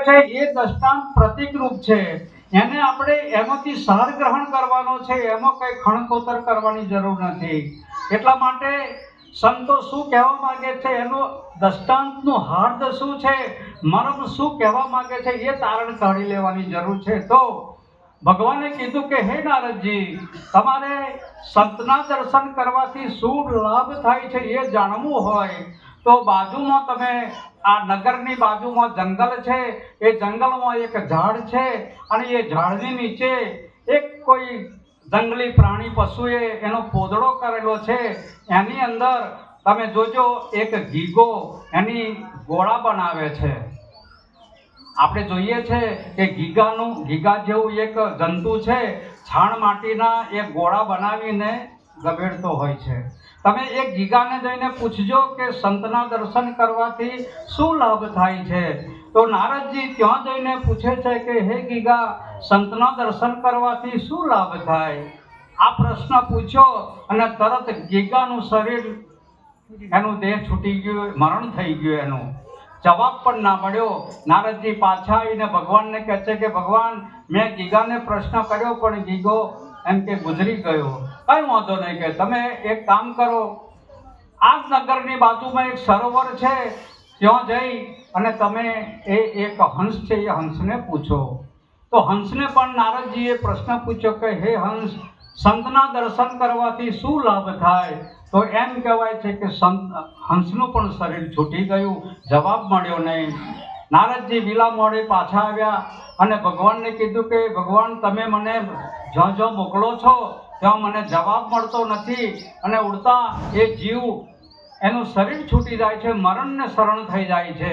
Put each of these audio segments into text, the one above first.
છે એ દ્રષ્ટાંત પ્રતિકરૂપ છે, એને આપણે એમાંથી સાર ગ્રહણ કરવાનો છે, એમાં કંઈ ખણખોતર કરવાની જરૂર નથી. એટલા માટે સંતો શું કહેવા માંગે છે, એનું દ્રષ્ટાંતનું હાર્દ શું છે, મર્મ શું કહેવા માંગે છે, એ તારણ કાઢી લેવાની જરૂર છે. તો ભગવાને કીધું કે હે નારદજી, તમારે સંતના દર્શન કરવાથી શું લાભ થાય છે એ જાણવું હોય તો બાજુમાં તમે આ નગરની બાજુમાં જંગલ છે, એ જંગલમાં એક ઝાડ છે અને એ ઝાડની નીચે એક કોઈ જંગલી પ્રાણી પશુએ એનો પોદળો કરેલો છે. એની અંદર તમે જોજો એક ગીગો એની ગોળા બનાવે છે. આપણે જોઈએ છે કે ગીગા જેવું એક જંતુ છે, છાણ માટીના એ ગોળા બનાવીને ગબેડતો હોય છે. તમે એ ગીગાને જઈને પૂછજો કે સંતના દર્શન કરવાથી શું લાભ થાય છે. તો નારદજી ત્યાં જઈને પૂછે છે કે હે ગીગા, સંતના દર્શન કરવાથી શું લાભ થાય? આ પ્રશ્ન પૂછ્યો અને તરત ગીગાનું શરીર, એનું દેહ છૂટી ગયું, મરણ થઈ ગયું. એનું જવાબ પણ ના મળ્યો. નારદજી પાછા આવીને ભગવાનને કહે છે કે ભગવાન, મેં ગીગાને પ્રશ્ન કર્યો પણ ગીગો એમ કે ગુજરી ગયો. કઈ વાંધો નહીં, કે તમે એક કામ કરો, આ નગરની બાજુમાં એક સરોવર છે, ત્યાં જઈ અને તમે એક હંસ છે એ હંસને પૂછો. તો હંસને પણ નારદજીએ પ્રશ્ન પૂછ્યો કે હે હંસ, સંતના દર્શન કરવાથી શું લાભ થાય? તો એમ કહેવાય છે કે હંસનું પણ શરીર છૂટી ગયું. જવાબ મળ્યો નહીં. નારદજી વિલા મોડે પાછા આવ્યા અને ભગવાનને કીધું કે ભગવાન, તમે મને જ્યાં જ્યાં મોકલો છો ત્યાં મને જવાબ મળતો નથી અને ઉડતા એ જીવ એનું શરીર છૂટી જાય છે, મરણને શરણ થઈ જાય છે.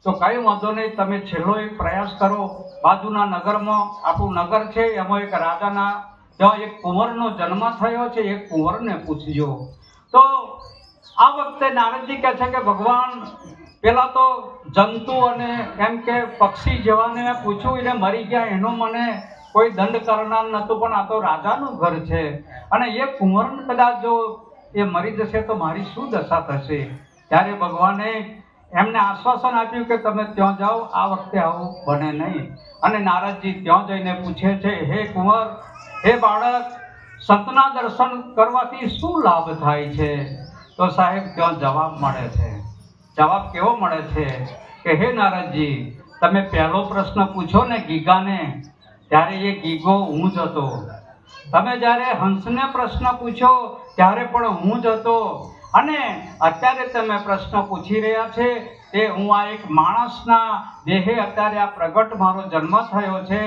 તો કંઈ વાંધો નહીં, તમે છેલ્લો એક પ્રયાસ કરો. બાજુના નગરમાં, આપણું નગર છે એમાં એક રાજાના ત્યાં એક કુંવરનો જન્મ થયો છે, એક કુંવરને પૂછજો. તો આ વખતે નારદજી કહે છે કે ભગવાન, પેલા તો જંતુ અને એમ કે પક્ષી જેવાને મેં પૂછ્યું, એને મરી ગયા, એનો મને કોઈ દંડ કરનાર નહોતું, પણ આ તો રાજાનું ઘર છે અને એ કુંવરને કદાચ જો એ મરી જશે તો મારી શું દશા થશે? ત્યારે ભગવાને એમને આશ્વાસન આપ્યું કે તમે ત્યાં જાઓ, આ વખતે આવું બને નહીં. અને નારદજી ત્યાં જઈને પૂછે છે, હે કુંવર, હે બાળક, સંતના દર્શન કરવાથી શું લાભ થાય છે? તો સાહેબ ત્યાં જવાબ મળે છે. જવાબ કેવો મળે છે કે હે નારદજી, તમે પહેલો પ્રશ્ન પૂછો ને ગીગાને, ત્યારે એ ગીગો હું જ હતો. તમે જ્યારે હંસને પ્રશ્ન પૂછો ત્યારે પણ હું જ હતો. અને અત્યારે તમે પ્રશ્ન પૂછી રહ્યા છે તે હું આ એક માણસના દેહે અત્યારે આ પ્રગટ મારો જન્મ થયો છે.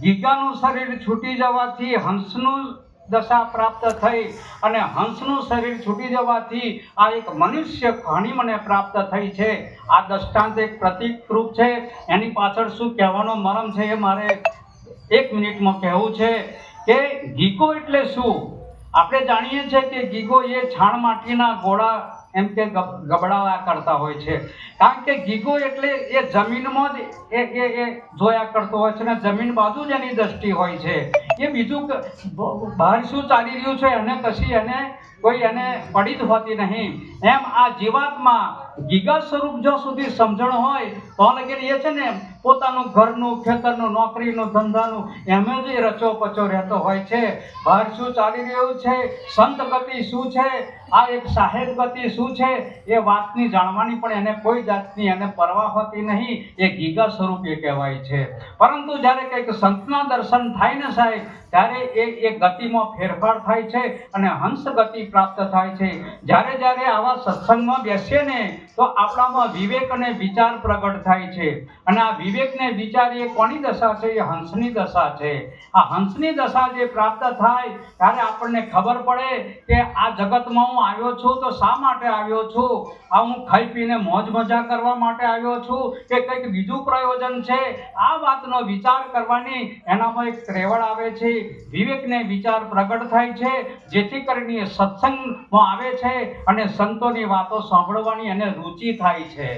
ગીગાનું શરીર છૂટી જવાથી હંસનું દશા પ્રાપ્ત થઈ અને હંસનું શરીર છૂટી જવાથી આ એક મનુષ્ય કહાણી મને પ્રાપ્ત થઈ છે. આ દ્રષ્ટાંત એક પ્રતીકરૂપ છે. એની પાછળ શું કહેવાનો મરમ છે એ મારે 1 મિનિટમાં કહેવું છે કે ગીગો એટલે શું. આપણે જાણીએ છીએ કે ગીગો એ છાણ માટીના ગોળા એમ કે ગબડાવા કરતા હોય છે. કારણ કે ગીગો એટલે એ જમીનમાં જ એ જોયા કરતો હોય છે ને જમીન બાજુ જ એની દ્રષ્ટિ હોય છે. એ બીજું બહાર શું ચાલી રહ્યું છે એને કશી એને કોઈ એને પડી જ હોતી નહીં. એમ આ જીવાતમાં ગીગા સ્વરૂપ જો સુધી સમજણ હોય તો લગીને એ છે ને પોતાનું ઘરનું, ખેતરનું, નોકરીનું, ધંધાનું એમ જ રચો પચો રહેતો હોય છે. બહાર શું ચાલી રહ્યું છે, સંત ગતિ શું છે, આ એક સાહેબ ગતિ શું છે, એ વાતની જાણવાની પણ એને કોઈ જાતની એને પરવા હોતી નહીં. એ ગીગા સ્વરૂપ એ કહેવાય છે. પરંતુ જ્યારે કંઈક સંતના દર્શન થાય ને સાહેબ, ત્યારે એ ગતિમાં ફેરફાર થાય છે અને હંસ ગતિ પ્રાપ્ત થાય છે. જ્યારે આવા સત્સંગમાં બેસીએ ને તો આપણામાં વિવેક અને વિચાર પ્રગટ થાય છે. અને આ વિવેક ને વિચાર એ કોની દશા છે? એ હંસની દશા છે. આ હંસની દશા જે પ્રાપ્ત થાય ત્યારે આપણને ખબર પડે કે આ જગતમાં હું આવ્યો છું તો શા માટે આવ્યો છું? આ હું ખાઈ પીને મોજ મજા કરવા માટે આવ્યો છું કે કંઈક બીજું પ્રયોજન છે? આ વાતનો વિચાર કરવાની એનામાં એક ત્રેવડ આવે છે, વિવેકને વિચાર પ્રગટ થાય છે, જેથી કરીને સત્સંગમાં આવે છે અને સંતોની વાતો સાંભળવાની એને રુચિ થાય છે.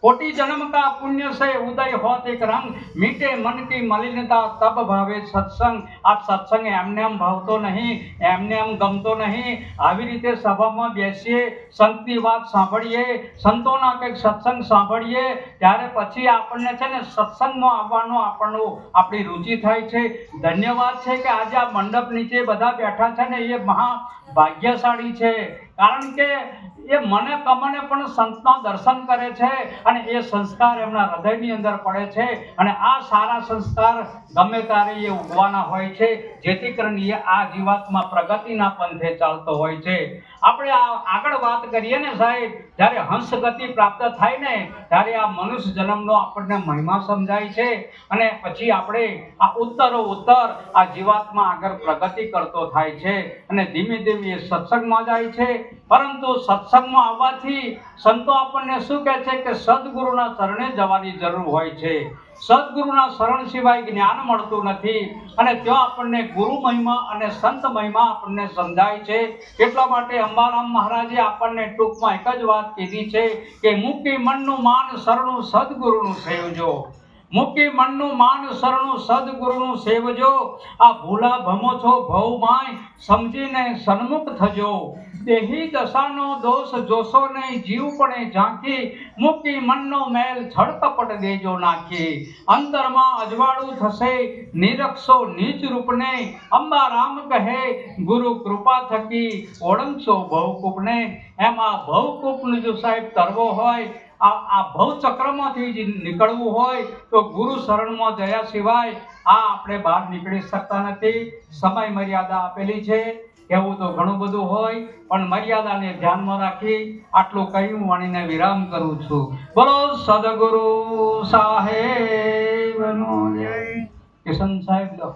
कोटि जन्म का पुण्य से उदय होत एक रंग मीटे मन की मलिनता तब भावे सत्संग। आ सत्संग एमने एम भावतो नहीं, एमने एम गमतो नहीं। આવી રીતે સભામાં બેસીએ, સંતની વાત સાંભળીએ, સંતોના કંઈક સત્સંગ સાંભળીએ, ત્યારે પછી આપણને છે ને સત્સંગમાં આવવાનો આપણી રુચિ થાય છે। ધન્યવાદ છે કે આજે આ મંડપ નીચે બધા બેઠા છે ને એ મહા ભાગ્યશાળી છે, કારણ કે એ મને કમને પણ સંતના દર્શન કરે છે અને એ સંસ્કાર એમના હૃદયની અંદર પડે છે અને આ સારા સંસ્કાર ગમે ત્યારે એ ઉગવાના હોય છે, જેથી કરીને એ આ જીવાતમાં પ્રગતિના પંથે ચાલતો હોય છે। આપણે આગળ વાત કરીએ ને સાહેબ, જ્યારે હંસ ગતિ પ્રાપ્ત થાય ને ત્યારે આ મનુષ્ય જન્મનો આપણને મહિમા સમજાય છે અને પછી આપણે આ ઉત્તર આ જીવાતમાં આગળ પ્રગતિ કરતો થાય છે અને ધીમે ધીમે એ સત્સંગમાં જાય છે। પરંતુ સત્સંગમાં આવવાથી સંતો આપણને શું કહે છે કે સદગુરુના શરણે જવાની જરૂર હોય છે। સદગુરુના શરણ સિવાય જ્ઞાન મળતું નથી અને ત્યાં આપણને ગુરુ મહિમા અને સંત મહિમા આપણને સમજાય છે। એટલા માટે અંબારામ મહારાજે આપણને ટૂંકમાં એક જ વાત કીધી છે કે મૂકી મનનું માન શરણું સદગુરુનું સેવજો। મૂકી મનનું માન શરણું સદગુરુનું સેવજો। આ ભૂલા ભમો છો ભવમાય સમજીને સન્મુખ થજો। દેહી દશાનો દોષ જોશો નહીં જીવપણે ઝાંખી। મૂકી મનનો મેલ છળકપટ દેજો નાખી। અંતરમાં અજવાળું થશે નિરક્ષો નીચ રૂપને। અંબારામ કહે ગુરુ કૃપા થકી ઓળંગશો ભવકૂપને। એમ આ ભવકૂપને જો સાહેબ તરવો હોય, આ ભવચક્રમાંથી જ નીકળવું હોય તો ગુરુ શરણમાં જયા સિવાય આપણે બહાર નીકળી શકતા નથી। સમય મર્યાદા આપેલી છે, કહેવું તો ઘણું બધું હોય પણ મર્યાદાને ધ્યાનમાં રાખી આટલું કહી હું વાણીને વિરામ કરું છું। બોલો સદગુરુ સાહેબનો જય। કિશન સાહેબ લો।